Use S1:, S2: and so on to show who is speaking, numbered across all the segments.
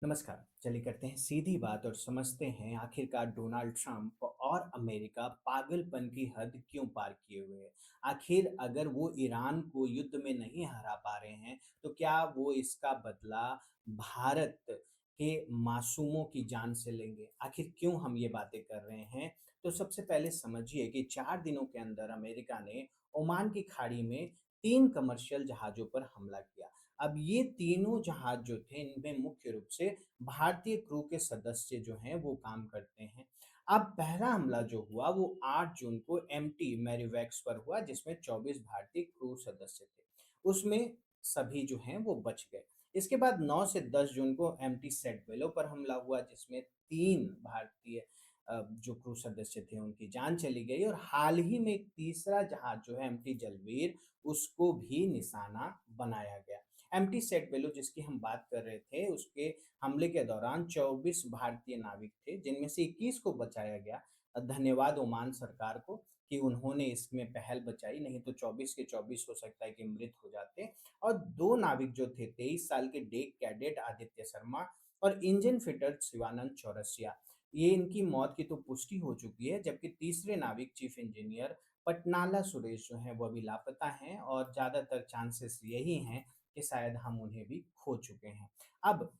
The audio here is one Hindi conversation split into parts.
S1: नमस्कार। चलिए करते हैं सीधी बात और समझते हैं आखिरकार डोनाल्ड ट्रंप और अमेरिका पागलपन की हद क्यों पार किए हुए हैं। आखिर अगर वो ईरान को युद्ध में नहीं हरा पा रहे हैं, तो क्या वो इसका बदला भारत के मासूमों की जान से लेंगे? आखिर क्यों हम ये बातें कर रहे हैं? तो सबसे पहले समझिए कि 4 दिनों के अंदर अमेरिका ने ओमान की खाड़ी में 3 कमर्शियल जहाज़ों पर हमला किया। अब ये तीनों जहाज जो थे, इनमें मुख्य रूप से भारतीय क्रू के सदस्य जो हैं वो काम करते हैं। अब पहला हमला जो हुआ वो 8 जून को एमटी मैरीवैक्स पर हुआ, जिसमें 24 भारतीय क्रू सदस्य थे। उसमें सभी जो हैं वो बच गए। इसके बाद 9 से 10 जून को एमटी सेट वेलो पर हमला हुआ, जिसमें 3 भारतीय जो क्रू सदस्य थे उनकी जान चली गई, और हाल ही में एक तीसरा जहाज जो है एमटी जलवीर, उसको भी निशाना बनाया गया। एमटी सेट बेलो जिसकी हम बात कर रहे थे, उसके हमले के दौरान 24 भारतीय नाविक थे, जिनमें से 21 को बचाया गया। धन्यवाद ओमान सरकार को कि उन्होंने इसमें पहल बचाई, नहीं तो 24 के 24 हो सकता है कि मृत हो जाते। और 2 नाविक जो थे, 23 साल के डेक कैडेट आदित्य शर्मा और इंजन फिटर शिवानंद चौरसिया, ये इनकी मौत की तो पुष्टि हो चुकी है, जबकि तीसरे नाविक चीफ इंजीनियर पटनाला सुरेश जो हैं, वो अभी लापता हैं और ज़्यादातर चांसेस यही हैं कि शायद हम उन्हें भी खो चुके हैं। अब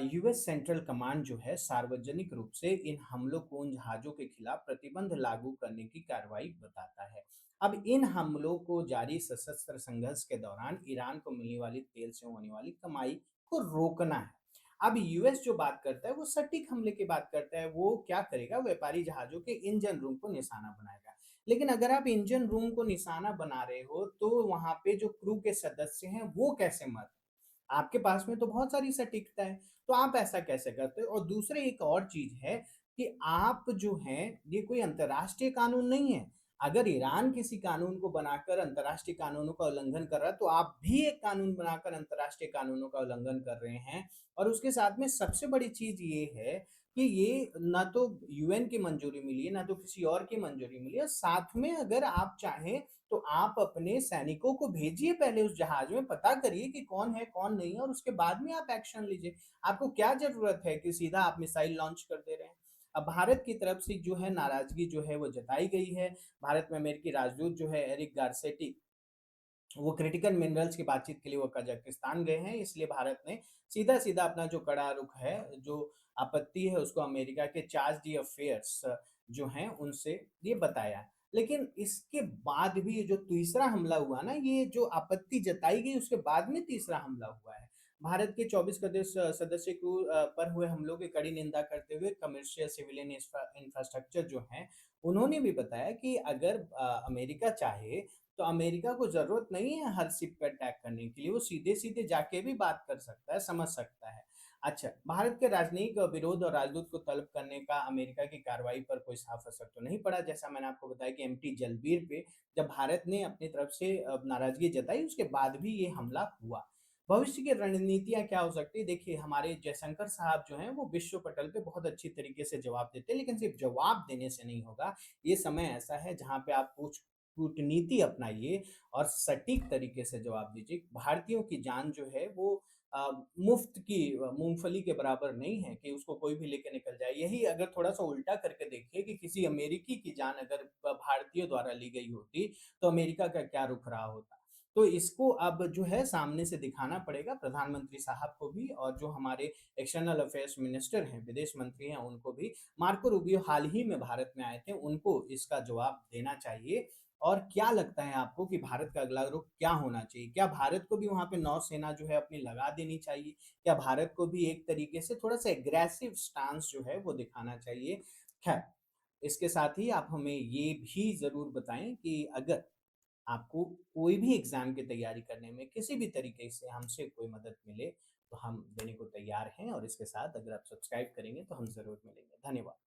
S1: यूएस सेंट्रल कमांड जो है सार्वजनिक रूप से इन हमलों को उन जहाज़ों के खिलाफ प्रतिबंध लागू करने की कार्रवाई बताता है। अब इन हमलों को जारी सशस्त्र संघर्ष के दौरान ईरान को मिलने वाली तेल से होने वाली कमाई को रोकना है। अब यूएस जो बात करता है वो सटीक हमले की बात करता है। वो क्या करेगा, व्यापारी जहाज़ों के इंजन रूम को निशाना बनाएगा। लेकिन अगर आप इंजन रूम को निशाना बना रहे हो, तो वहाँ पे जो क्रू के सदस्य हैं, वो कैसे मर? आपके पास में तो बहुत सारी सटीकता है, तो आप ऐसा कैसे करते हो? और दूसरे एक और चीज़ है कि आप जो हैं, ये कोई अंतर्राष्ट्रीय कानून नहीं है। अगर ईरान किसी कानून को बनाकर अंतर्राष्ट्रीय कानूनों का उल्लंघन कर रहा है, तो आप भी एक कानून बनाकर अंतर्राष्ट्रीय कानूनों का उल्लंघन कर रहे हैं। और उसके साथ में सबसे बड़ी चीज़ ये है कि ये ना तो यूएन की मंजूरी मिली है, ना तो किसी और की मंजूरी मिली है। साथ में अगर आप चाहें तो आप अपने सैनिकों को भेजिए पहले उस जहाज में, पता करिए कि कौन है, कौन नहीं है, और उसके बाद में आप एक्शन लीजिए। आपको क्या ज़रूरत है कि सीधा आप मिसाइल लॉन्च कर दे रहे हैं? अब भारत की तरफ से जो है नाराज़गी जो है वो जताई गई है। भारत में अमेरिकी राजदूत जो है एरिक गारसेटी, वो क्रिटिकल मिनरल्स की बातचीत के लिए वो कजाकिस्तान गए हैं, इसलिए भारत ने सीधा-सीधा अपना जो कड़ा रुख है, जो आपत्ति है, उसको अमेरिका के चार्ज डी अफेयर्स जो हैं, उनसे ये बताया है। लेकिन इसके बाद भी ये जो तीसरा हमला हुआ ना, ये जो आपत्ति जताई गई, उसके बाद में तीसरा हमला हुआ है। भारत के 24 सदस्य को पर हुए हमलों की कड़ी निंदा करते हुए कमर्शियल सिविलियन इंफ्रास्ट्रक्चर जो हैं, उन्होंने भी बताया कि अगर अमेरिका चाहे तो अमेरिका को ज़रूरत नहीं है हर शिप पे अटैक करने के लिए, वो सीधे-सीधे जाके भी बात कर सकता है, समझ सकता है। अच्छा, भारत के राजनयिक विरोध और राजदूत को तलब करने का अमेरिका की कार्रवाई पर कोई साफ असर तो नहीं पड़ा, जैसा मैंने आपको बताया कि एमटी जलबीर पे जब भारत ने अपनी तरफ से नाराज़गी जताई, उसके बाद भी ये हमला हुआ। भविष्य की रणनीतियाँ क्या हो सकती है? देखिए, हमारे जयशंकर साहब जो हैं, वो विश्व पटल पे बहुत अच्छी तरीके से जवाब देते हैं, लेकिन सिर्फ जवाब देने से नहीं होगा। ये समय ऐसा है जहाँ पे आप कुछ कूटनीति अपनाइए और सटीक तरीके से जवाब दीजिए। भारतीयों की जान जो है वो मुफ्त की मूँगफली के बराबर नहीं है कि उसको कोई भी लेके निकल जाए। यही अगर थोड़ा-सा उल्टा करके देखिए कि किसी अमेरिकी की जान अगर भारतीयों द्वारा ली गई होती, तो अमेरिका का क्या रुख रहा होता। तो इसको अब जो है सामने से दिखाना पड़ेगा प्रधानमंत्री साहब को भी, और जो हमारे एक्सटर्नल अफेयर्स मिनिस्टर हैं, विदेश मंत्री हैं, उनको भी। मार्को रूबियो हाल ही में भारत में आए थे, उनको इसका जवाब देना चाहिए। और क्या लगता है आपको कि भारत का अगला रुख क्या होना चाहिए? क्या भारत को भी वहाँ पे नौसेना जो है अपनी लगा देनी चाहिए? क्या भारत को भी एक तरीके से थोड़ा-सा एग्रेसिव स्टांस जो है वो दिखाना चाहिए? ख़ैर, इसके साथ ही आप हमें ये भी ज़रूर बताएँ कि अगर आपको कोई भी एग्ज़ाम की तैयारी करने में किसी भी तरीके से हमसे कोई मदद मिले, तो हम देने को तैयार हैं, और इसके साथ अगर आप सब्सक्राइब करेंगे तो हम ज़रूर मिलेंगे। धन्यवाद।